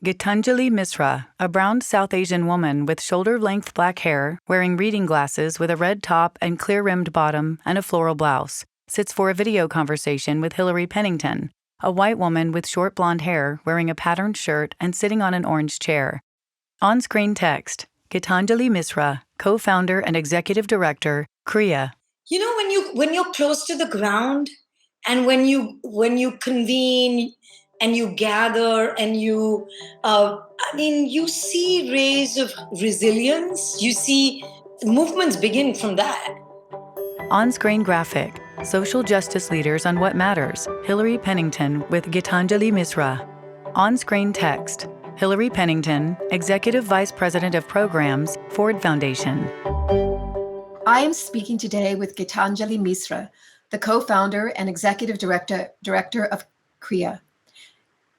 Gitanjali Misra, a brown South Asian woman with shoulder-length black hair, wearing reading glasses with a red top and clear-rimmed bottom and a floral blouse, sits for a video conversation with Hillary Pennington, a white woman with short blonde hair wearing a patterned shirt and sitting on an orange chair. On-screen text, Gitanjali Misra, co-founder and executive director, Kriya. You know, when you're close to the ground and when you convene and you gather and you see rays of resilience. You see movements begin from that. On-screen graphic, social justice leaders on what matters, Hillary Pennington with Gitanjali Misra. On-screen text, Hillary Pennington, Executive Vice President of Programs, Ford Foundation. I am speaking today with Gitanjali Misra, the co-founder and executive director of Kriya.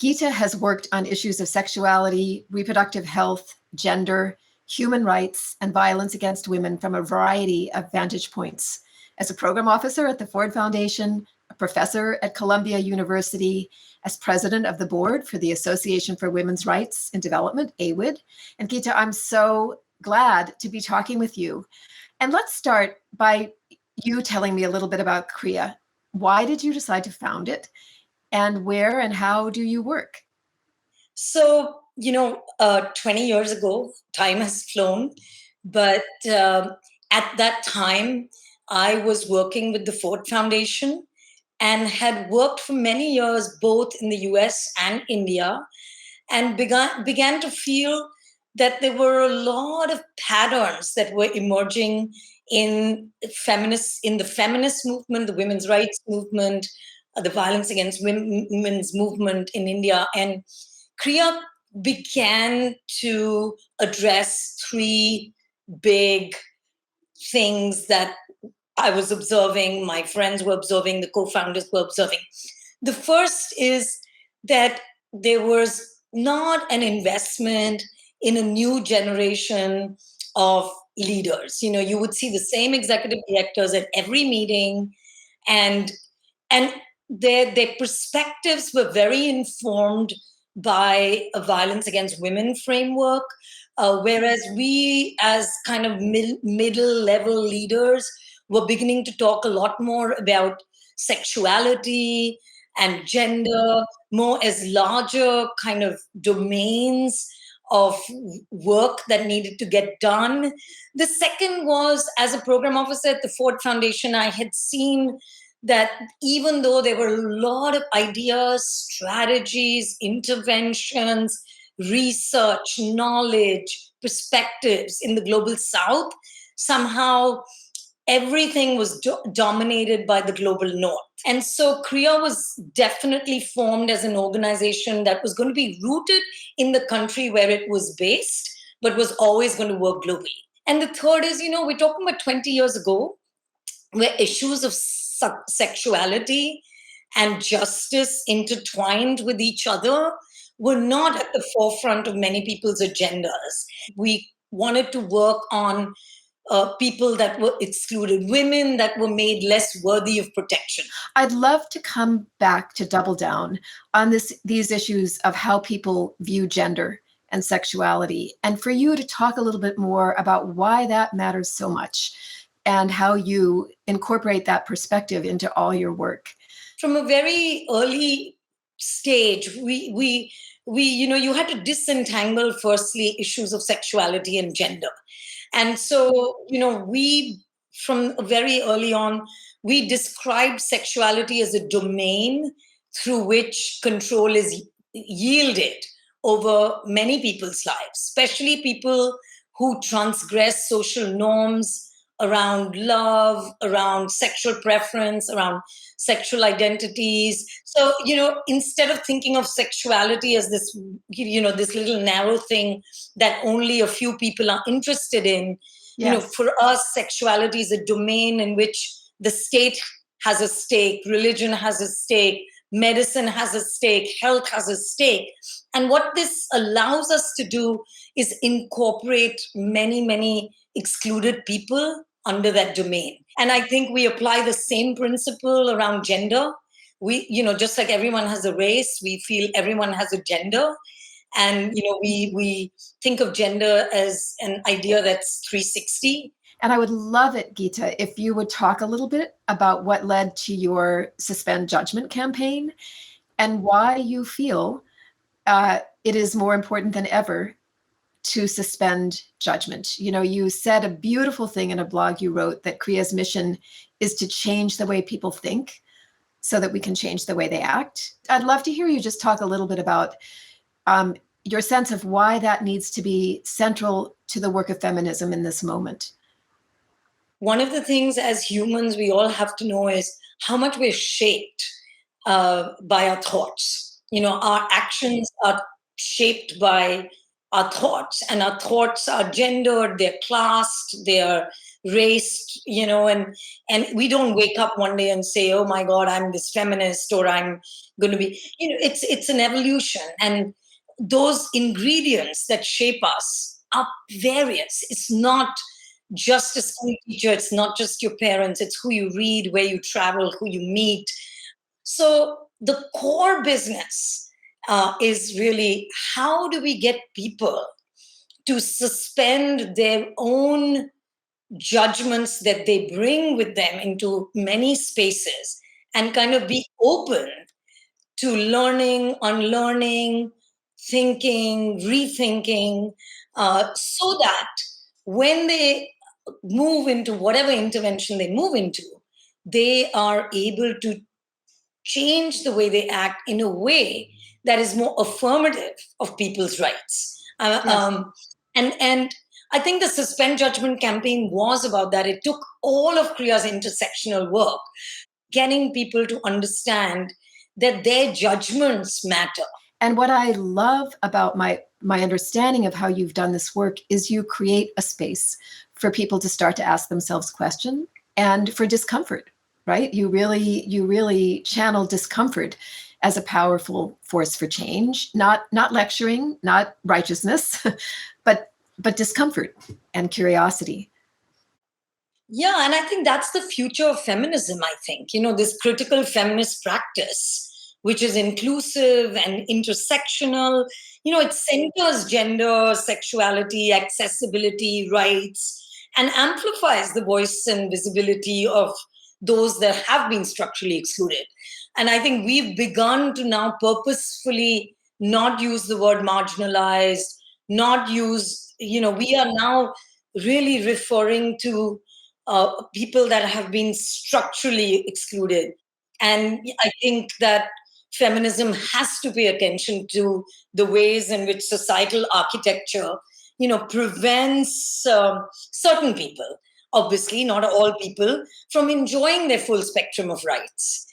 Gita has worked on issues of sexuality, reproductive health, gender, human rights, and violence against women from a variety of vantage points. As a program officer at the Ford Foundation, a professor at Columbia University, as president of the board for the Association for Women's Rights in Development, AWID. And Gita, I'm so glad to be talking with you. And let's start by you telling me a little bit about Kriya. Why did you decide to found it? And where and how do you work? So, 20 years ago, time has flown. But at that time, I was working with the Ford Foundation and had worked for many years, both in the US and India, and began to feel that there were a lot of patterns that were emerging in the feminist movement, the women's rights movement, the violence against women's movement in India. And Kriya began to address three big things that I was observing, my friends were observing, the co-founders were observing. The first is that there was not an investment in a new generation of leaders. You would see the same executive directors at every meeting, and their perspectives were very informed by a violence against women framework, whereas we as kind of middle level leaders were beginning to talk a lot more about sexuality and gender, more as larger kind of domains of work that needed to get done. The second was, as a program officer at the Ford Foundation, I had seen that even though there were a lot of ideas, strategies, interventions, research, knowledge, perspectives in the global South, somehow everything was dominated by the global North. And so Kriya was definitely formed as an organization that was going to be rooted in the country where it was based, but was always going to work globally. And the third is, we're talking about 20 years ago, where issues of sexuality and justice intertwined with each other were not at the forefront of many people's agendas. We wanted to work on people that were excluded, women that were made less worthy of protection. I'd love to come back to double down on these issues of how people view gender and sexuality, and for you to talk a little bit more about why that matters so much and how you incorporate that perspective into all your work. From a very early stage, you had to disentangle firstly issues of sexuality and gender. And so, we, from very early on, we described sexuality as a domain through which control is yielded over many people's lives, especially people who transgress social norms around love, around sexual preference, around sexual identities. So, instead of thinking of sexuality as this, this little narrow thing that only a few people are interested in, yes. For us, sexuality is a domain in which the state has a stake, religion has a stake, medicine has a stake, health has a stake. And what this allows us to do is incorporate many, many excluded people under that domain. And I think we apply the same principle around gender. We, just like everyone has a race, we feel everyone has a gender. And we think of gender as an idea that's 360. And I would love it, Geeta, if you would talk a little bit about what led to your Suspend Judgment campaign and why you feel it is more important than ever to suspend judgment. You said a beautiful thing in a blog you wrote that Kriya's mission is to change the way people think so that we can change the way they act. I'd love to hear you just talk a little bit about your sense of why that needs to be central to the work of feminism in this moment. One of the things as humans we all have to know is how much we're shaped by our thoughts. Our actions are shaped by our thoughts, and our thoughts are gendered, they're classed, they're raced, and we don't wake up one day and say, oh my God, I'm this feminist, or I'm going to be, it's an evolution. And those ingredients that shape us are various. It's not just a school teacher, it's not just your parents, it's who you read, where you travel, who you meet. So the core business is really, how do we get people to suspend their own judgments that they bring with them into many spaces and kind of be open to learning, unlearning, thinking, rethinking, so that when they move into whatever intervention they move into, they are able to change the way they act in a way that is more affirmative of people's rights. Yes. And I think the Suspend Judgment campaign was about that. It took all of Kriya's intersectional work, getting people to understand that their judgments matter. And what I love about my understanding of how you've done this work is you create a space for people to start to ask themselves questions and for discomfort, right? You really channel discomfort as a powerful force for change, not lecturing, not righteousness, but discomfort and curiosity. Yeah, and I think that's the future of feminism, I think. This critical feminist practice, which is inclusive and intersectional. It centers gender, sexuality, accessibility, rights, and amplifies the voice and visibility of those that have been structurally excluded. And I think we've begun to now purposefully not use the word marginalized, not use, we are now really referring to people that have been structurally excluded. And I think that feminism has to pay attention to the ways in which societal architecture, prevents certain people, obviously not all people, from enjoying their full spectrum of rights.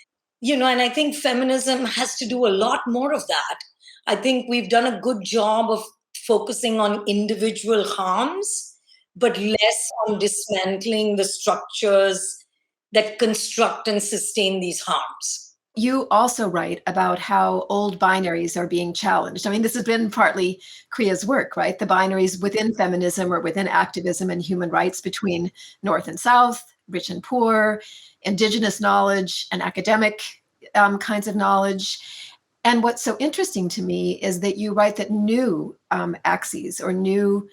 And I think feminism has to do a lot more of that. I think we've done a good job of focusing on individual harms, but less on dismantling the structures that construct and sustain these harms. You also write about how old binaries are being challenged. I mean, this has been partly Kriya's work, right? The binaries within feminism or within activism and human rights between North and South, rich and poor, Indigenous knowledge and academic kinds of knowledge. And what's so interesting to me is that you write that new axes or new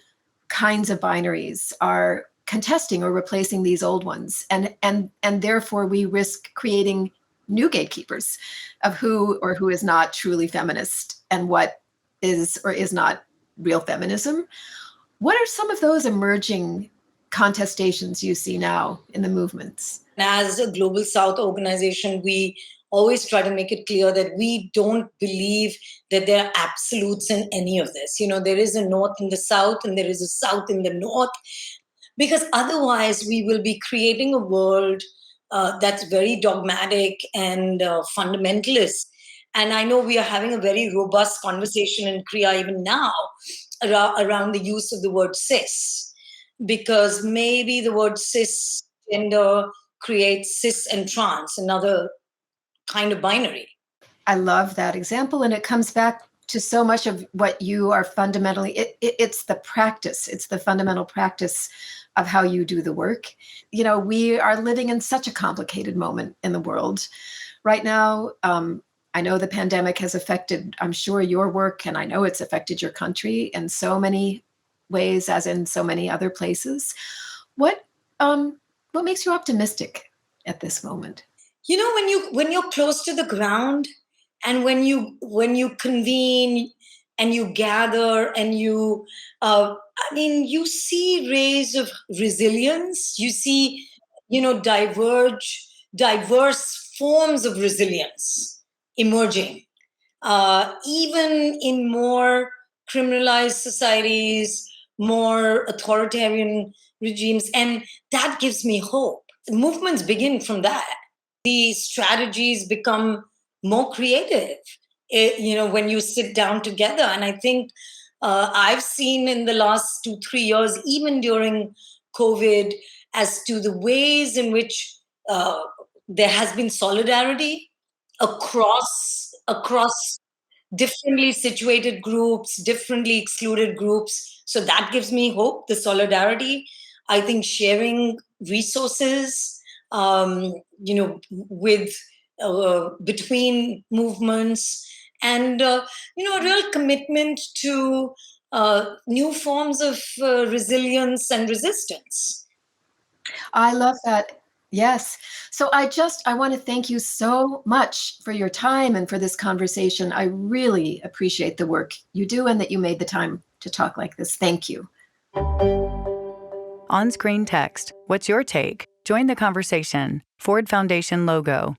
kinds of binaries are contesting or replacing these old ones. And therefore we risk creating new gatekeepers of who or who is not truly feminist and what is or is not real feminism. What are some of those emerging contestations you see now in the movements? As a Global South organization, we always try to make it clear that we don't believe that there are absolutes in any of this. There is a North in the South and there is a South in the North, because otherwise we will be creating a world that's very dogmatic and fundamentalist. And I know we are having a very robust conversation in Kriya even now around the use of the word cis, because maybe the word cisgender creates cis and trans, another kind of binary. I love that example. And it comes back to so much of what you are fundamentally, it's the practice, it's the fundamental practice of how you do the work. We are living in such a complicated moment in the world right now. I know the pandemic has affected, I'm sure, your work, and I know it's affected your country in so many ways, as in so many other places. What makes you optimistic at this moment? When you're close to the ground, and when you convene and you gather and you see rays of resilience. You see, diverse forms of resilience emerging, even in more criminalized societies, more authoritarian regimes. And that gives me hope. Movements begin from that. The strategies become more creative, when you sit down together. And I think I've seen in the last 2-3 years, even during COVID, as to the ways in which there has been solidarity across differently situated groups, differently excluded groups. So that gives me hope, the solidarity. I think sharing resources, with between movements, and a real commitment to new forms of resilience and resistance. I love that. Yes. So I want to thank you so much for your time and for this conversation. I really appreciate the work you do and that you made the time to talk like this. Thank you. On-screen text, what's your take? Join the conversation. Ford Foundation logo.